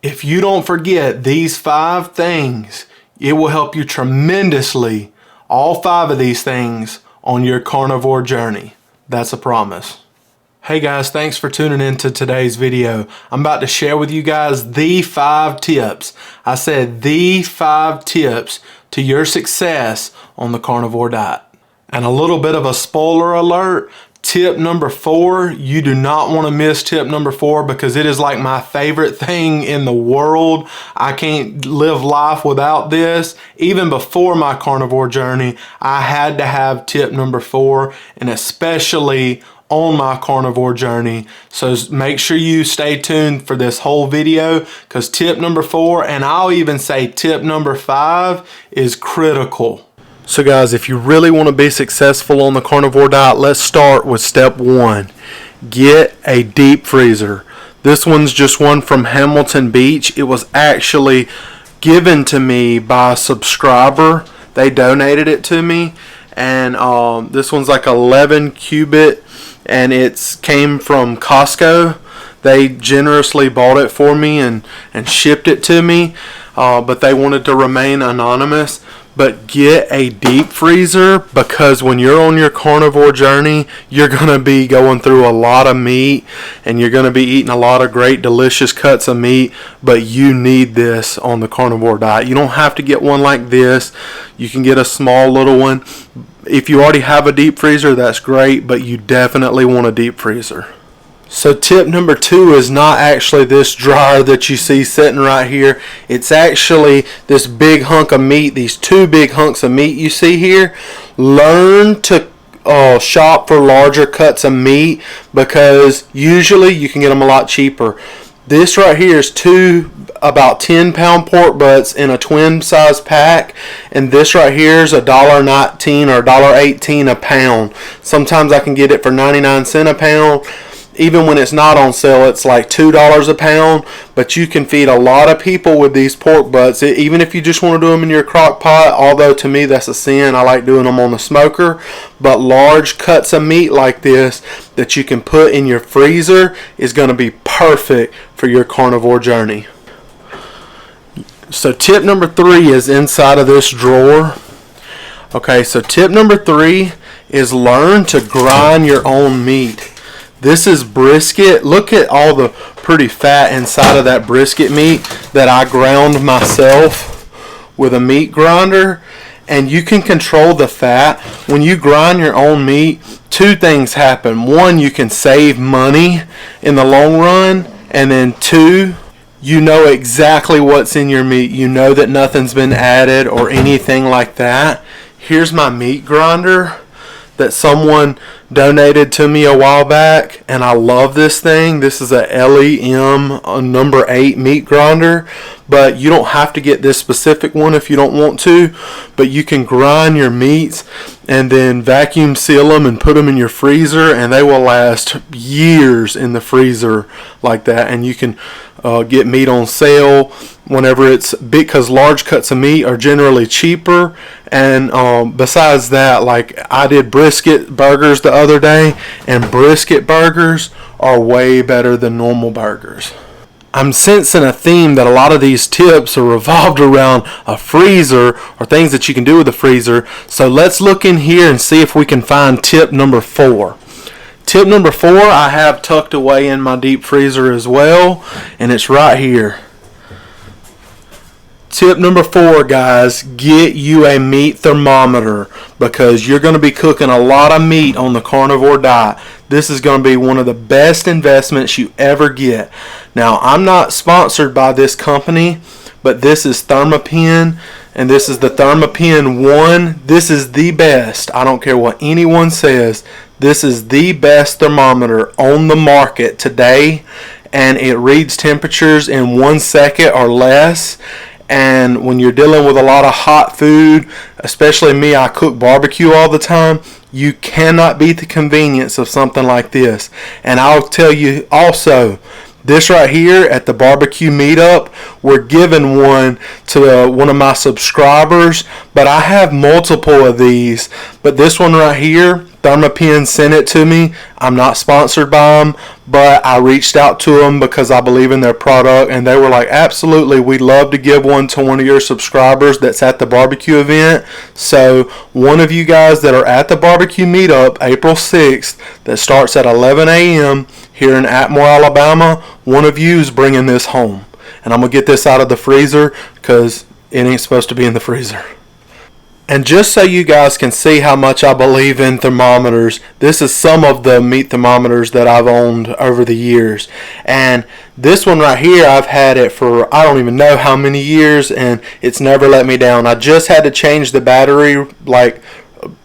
If you don't forget these 5 things, it will help you tremendously, all 5 of these things, on your carnivore journey. That's a promise. Hey guys, thanks for tuning in to today's video. I'm about to share with you guys the 5 tips. I said the 5 tips to your success on the carnivore diet. And a little bit of a spoiler alert, tip number 4, you do not want to miss tip number 4 because it is like my favorite thing in the world. I can't live life without this. Even before my carnivore journey, I had to have tip number 4, and especially on my carnivore journey. So make sure you stay tuned for this whole video because tip number 4, and I'll even say tip number 5, is critical. So guys, if you really want to be successful on the carnivore diet, let's start with step 1. Get a deep freezer. This one's just one from Hamilton Beach. It was actually given to me by a subscriber. They donated it to me, and this one's like 11 cubit, and it came from Costco. They generously bought it for me and shipped it to me, but they wanted to remain anonymous. But get a deep freezer, because when you're on your carnivore journey, you're going to be going through a lot of meat and you're going to be eating a lot of great delicious cuts of meat, but you need this on the carnivore diet. You don't have to get one like this. You can get a small little one. If you already have a deep freezer, that's great, but you definitely want a deep freezer. So tip number 2 is not actually this dryer that you see sitting right here. It's actually this big hunk of meat, these 2 big hunks of meat you see here. Learn to shop for larger cuts of meat because usually you can get them a lot cheaper. This right here is 2 about 10-pound pork butts in a twin size pack, and this right here is $1.19 or $1.18 a pound. Sometimes I can get it for 99 cents a pound. Even when it's not on sale, it's like $2 a pound, but you can feed a lot of people with these pork butts, even if you just want to do them in your crock pot, although to me that's a sin. I like doing them on the smoker, but large cuts of meat like this that you can put in your freezer is going to be perfect for your carnivore journey. So tip number 3 is inside of this drawer. Okay, so tip number 3 is learn to grind your own meat. This is brisket. Look at all the pretty fat inside of that brisket meat that I ground myself with a meat grinder. And you can control the fat. When you grind your own meat, 2 things happen. 1, you can save money in the long run. And then 2, you know exactly what's in your meat. You know that nothing's been added or anything like that. Here's my meat grinder that someone donated to me a while back, and I love this thing. This is a LEM number 8 meat grinder, but you don't have to get this specific one if you don't want to, but you can grind your meats and then vacuum seal them and put them in your freezer, and they will last years in the freezer like that. And you can get meat on sale whenever it's big, because large cuts of meat are generally cheaper. And besides that, like I did brisket burgers the other day, and brisket burgers are way better than normal burgers. I'm sensing a theme that a lot of these tips are revolved around a freezer or things that you can do with a freezer. So let's look in here and see if we can find tip number 4. Tip number 4 I have tucked away in my deep freezer as well, and it's right here. Tip number 4, guys, get you a meat thermometer, because you're going to be cooking a lot of meat on the carnivore diet. This is going to be one of the best investments you ever get. Now, I'm not sponsored by this company, but this is Thermometer, and this is the Thermometer 1. This is the best. I don't care what anyone says. This is the best thermometer on the market today, and it reads temperatures in 1 second or less. And when you're dealing with a lot of hot food, especially me, I cook barbecue all the time, you cannot beat the convenience of something like this. And I'll tell you also, this right here at the barbecue meetup, we're giving one to one of my subscribers, but I have multiple of these. But this one right here, Thermopen sent it to me. I'm not sponsored by them, but I reached out to them because I believe in their product, and they were like, absolutely, we'd love to give one to one of your subscribers that's at the barbecue event. So one of you guys that are at the barbecue meetup April 6th that starts at 11 a.m. here in Atmore, Alabama, one of you is bringing this home. And I'm going to get this out of the freezer because it ain't supposed to be in the freezer. And just so you guys can see how much I believe in thermometers, this is some of the meat thermometers that I've owned over the years. And this one right here, I've had it for I don't even know how many years, and it's never let me down. I just had to change the battery like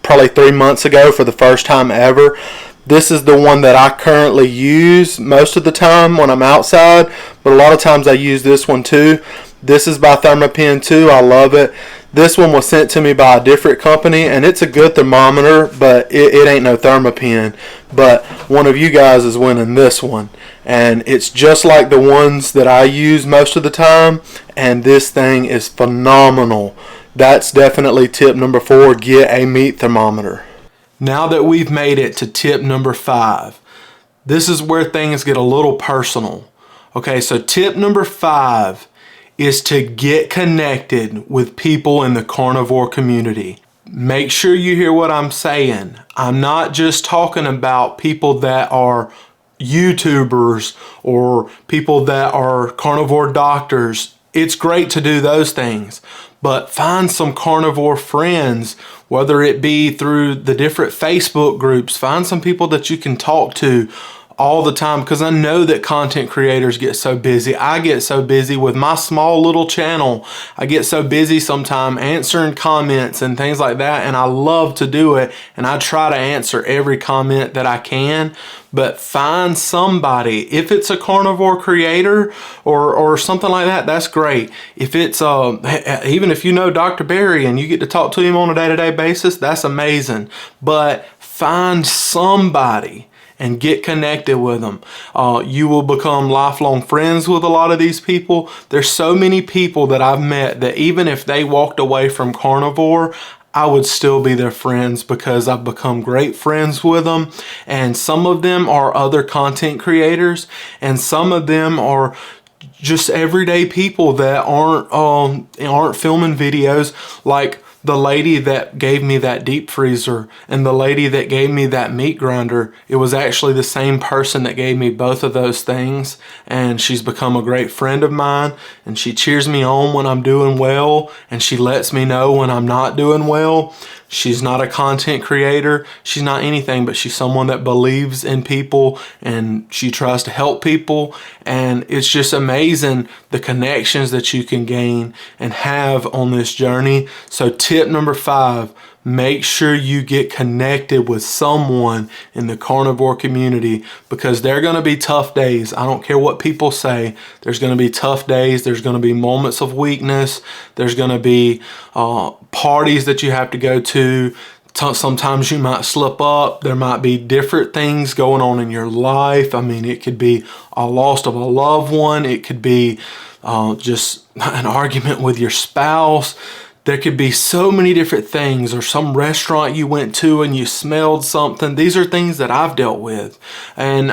probably 3 months ago for the first time ever. This is the one that I currently use most of the time when I'm outside, but a lot of times I use this one too. This is by Thermopen too. I love it. This one was sent to me by a different company, and it's a good thermometer, but it ain't no Thermopen. But one of you guys is winning this one, and it's just like the ones that I use most of the time, and this thing is phenomenal. That's definitely tip number 4, get a meat thermometer. Now that we've made it to tip number 5, this is where things get a little personal. Okay, so tip number 5 is to get connected with people in the carnivore community. Make sure you hear what I'm saying. I'm not just talking about people that are YouTubers or people that are carnivore doctors. It's great to do those things, but find some carnivore friends, whether it be through the different Facebook groups. Find some people that you can talk to all the time, because I know that content creators get so busy. I get so busy with my small little channel. I get so busy sometimes answering comments and things like that, and I love to do it, and I try to answer every comment that I can. But find somebody. If it's a carnivore creator or something like that, that's great. If it's even if you know Dr. Barry and you get to talk to him on a day-to-day basis, that's amazing. But find somebody and get connected with them. You will become lifelong friends with a lot of these people. There's so many people that I've met that even if they walked away from carnivore, I would still be their friends because I've become great friends with them. And some of them are other content creators, and some of them are just everyday people that aren't filming videos, like the lady that gave me that deep freezer and the lady that gave me that meat grinder. It was actually the same person that gave me both of those things, and she's become a great friend of mine, and she cheers me on when I'm doing well, and she lets me know when I'm not doing well. She's not a content creator. She's not anything, but she's someone that believes in people, and she tries to help people. And it's just amazing the connections that you can gain and have on this journey. So tip number 5, make sure you get connected with someone in the carnivore community, because there are going to be tough days. I don't care what people say. There's going to be tough days. There's going to be moments of weakness. There's going to be parties that you have to go to. Sometimes you might slip up. There might be different things going on in your life. I mean, it could be a loss of a loved one. It could be just an argument with your spouse. There could be so many different things, or some restaurant you went to and you smelled something. These are things that I've dealt with. And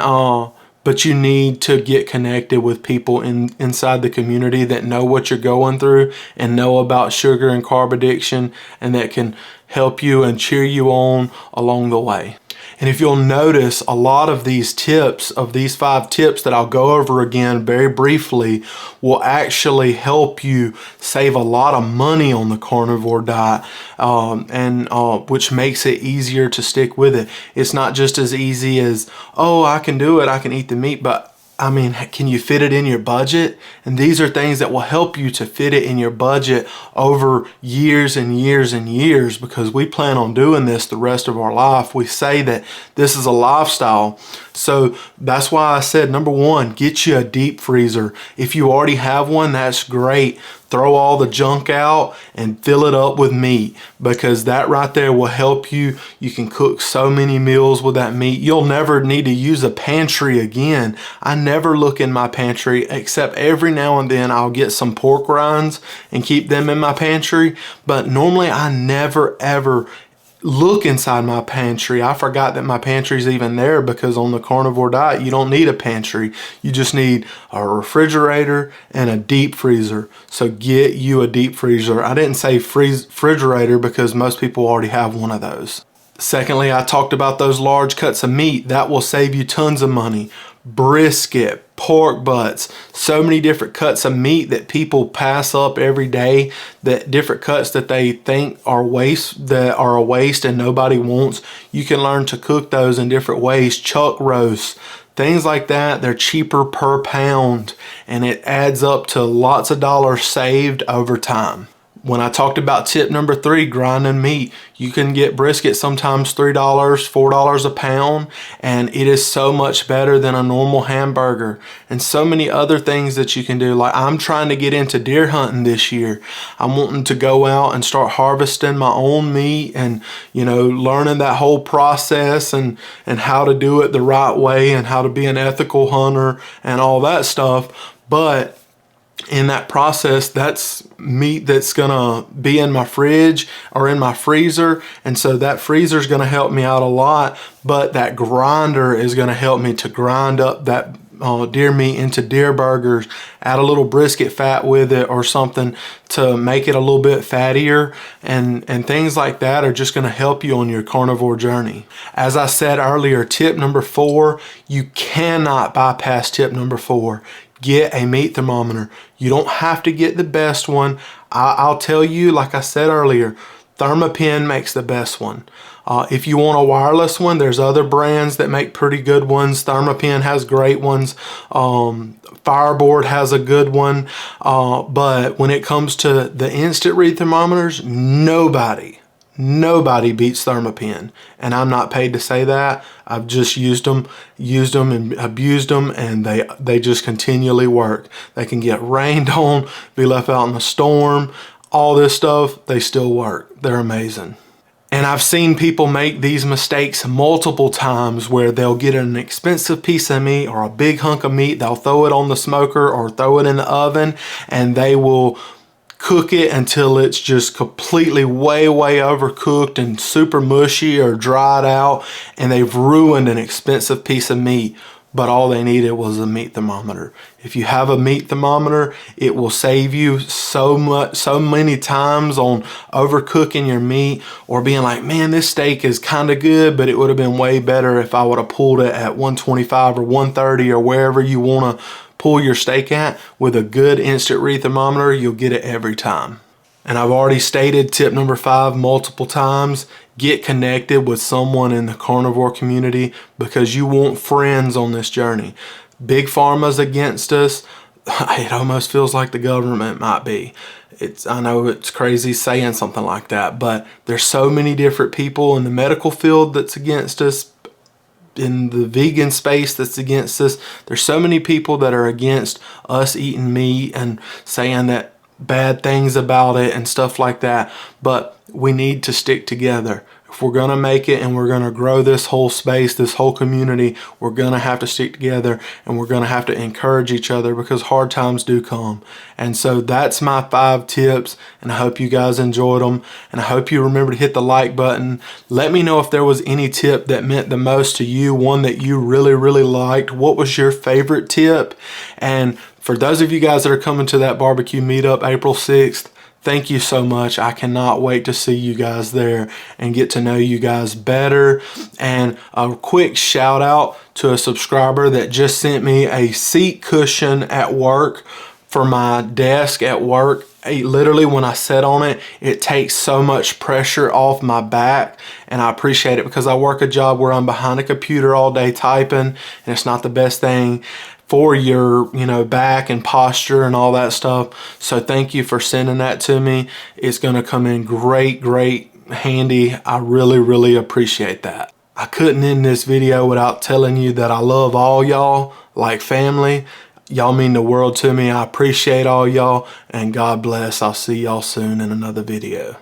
but you need to get connected with people inside the community that know what you're going through and know about sugar and carb addiction, and that can help you and cheer you on along the way. And if you'll notice, a lot of these tips, of these 5 tips that I'll go over again very briefly, will actually help you save a lot of money on the carnivore diet, which makes it easier to stick with it. It's not just as easy as, oh, I can do it, I can eat the meat, but I mean, can you fit it in your budget? And these are things that will help you to fit it in your budget over years and years and years, because we plan on doing this the rest of our life. We say that this is a lifestyle. So that's why I said, number 1, get you a deep freezer. If you already have one, that's great. Throw all the junk out and fill it up with meat, because that right there will help you. You can cook so many meals with that meat. You'll never need to use a pantry again. I never look in my pantry, except every now and then I'll get some pork rinds and keep them in my pantry. But normally I never ever look inside my pantry. I forgot that my pantry's even there, because on the carnivore diet, you don't need a pantry. You just need a refrigerator and a deep freezer. So get you a deep freezer. I didn't say refrigerator because most people already have one of those. Secondly, I talked about those large cuts of meat. That will save you tons of money. Brisket, pork butts, so many different cuts of meat that people pass up every day, that different cuts that they think are a waste and nobody wants. You can learn to cook those in different ways. Chuck roasts, things like that. They're cheaper per pound, and it adds up to lots of dollars saved over time. When I talked about tip number 3, grinding meat, you can get brisket sometimes $3, $4 a pound, and it is so much better than a normal hamburger. And so many other things that you can do. Like, I'm trying to get into deer hunting this year. I'm wanting to go out and start harvesting my own meat, and learning that whole process and how to do it the right way and how to be an ethical hunter and all that stuff. But in that process, that's meat that's gonna be in my fridge or in my freezer, and so that freezer is gonna help me out a lot, but that grinder is gonna help me to grind up that deer meat into deer burgers, add a little brisket fat with it or something to make it a little bit fattier, and things like that are just gonna help you on your carnivore journey. As I said earlier, tip number 4, you cannot bypass tip number 4. Get a meat thermometer. You don't have to get the best one. I'll tell you, like I said earlier, Thermometer makes the best one. If you want a wireless one, there's other brands that make pretty good ones. Thermometer has great ones. Fireboard has a good one. But when it comes to the instant read thermometers, nobody beats Thermometer, and I'm not paid to say that. I've just used them and abused them, and they just continually work. They can get rained on, be left out in the storm, all this stuff, they still work. They're amazing. And I've seen people make these mistakes multiple times, where they'll get an expensive piece of meat or a big hunk of meat, they'll throw it on the smoker or throw it in the oven, and they will cook it until it's just completely way overcooked and super mushy or dried out, and they've ruined an expensive piece of meat. But all they needed was a meat thermometer. If you have a meat thermometer, it will save you so many times on overcooking your meat, or being like, man, this steak is kind of good, but it would have been way better if I would have pulled it at 125 or 130 or wherever you want to pull your steak at. With a good instant read thermometer, you'll get it every time. And I've already stated tip number 5 multiple times. Get connected with someone in the carnivore community, because you want friends on this journey. Big Pharma's against us. It almost feels like the government might be. I know it's crazy saying something like that, but there's so many different people in the medical field that's against us, in the vegan space that's against us. There's so many people that are against us eating meat and saying that bad things about it and stuff like that, but we need to stick together. If we're gonna make it and we're gonna grow this whole space, this whole community, we're gonna have to stick together, and we're gonna have to encourage each other, because hard times do come. And so that's my 5 tips, and I hope you guys enjoyed them, and I hope you remember to hit the like button. Let me know if there was any tip that meant the most to you, one that you really liked. What was your favorite tip? And for those of you guys that are coming to that barbecue meetup April 6th, thank you so much. I cannot wait to see you guys there and get to know you guys better. And a quick shout out to a subscriber that just sent me a seat cushion at work for my desk at work. Literally, when I sit on it, it takes so much pressure off my back, and I appreciate it, because I work a job where I'm behind a computer all day typing, and it's not the best thing for your back and posture and all that stuff. So thank you for sending that to me. It's gonna come in great handy. I really appreciate that. I couldn't end this video without telling you that I love all y'all like family. Y'all mean the world to me. I appreciate all y'all, and God bless. I'll see y'all soon in another video.